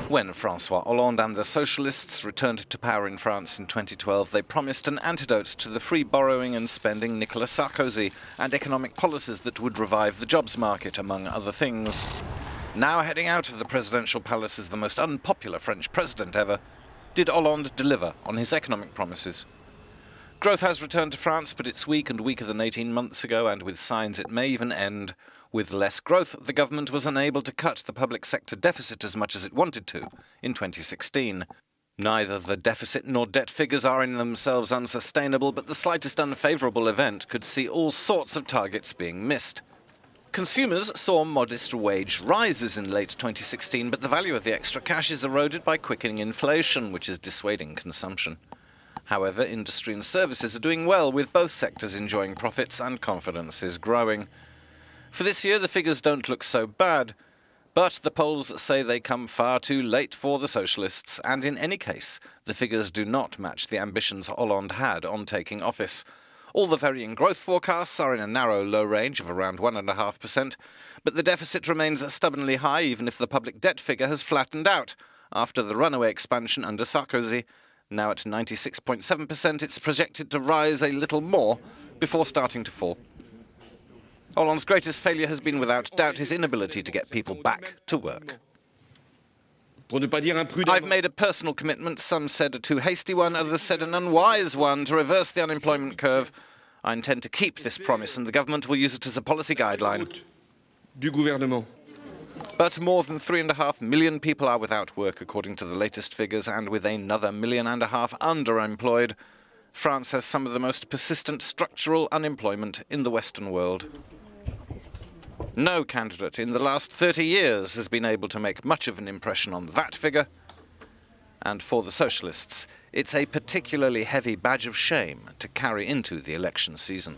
When Francois Hollande and the Socialists returned to power in France in 2012, they promised an antidote to the free borrowing and spending Nicolas Sarkozy and economic policies that would revive the jobs market, among other things. Now heading out of the presidential palace as the most unpopular French president ever, did Hollande deliver on his economic promises? Growth has returned to France, but it's weak and weaker than 18 months ago, and with signs it may even end. With less growth, the government was unable to cut the public sector deficit as much as it wanted to in 2016. Neither the deficit nor debt figures are in themselves unsustainable, but the slightest unfavourable event could see all sorts of targets being missed. Consumers saw modest wage rises in late 2016, but the value of the extra cash is eroded by quickening inflation, which is dissuading consumption. However, industry and services are doing well, with both sectors enjoying profits and confidence is growing. For this year, the figures don't look so bad, but the polls say they come far too late for the Socialists, and in any case, the figures do not match the ambitions Hollande had on taking office. All the varying growth forecasts are in a narrow low range of around 1.5%, but the deficit remains stubbornly high even if the public debt figure has flattened out. After the runaway expansion under Sarkozy, now at 96.7%, it's projected to rise a little more before starting to fall. Hollande's greatest failure has been without doubt his inability to get people back to work. I've made a personal commitment, some said a too hasty one, others said an unwise one, to reverse the unemployment curve. I intend to keep this promise, and the government will use it as a policy guideline. But more than 3.5 million people are without work, according to the latest figures, and with another 1.5 million underemployed. France has some of the most persistent structural unemployment in the Western world. No candidate in the last 30 years has been able to make much of an impression on that figure. And for the Socialists, it's a particularly heavy badge of shame to carry into the election season.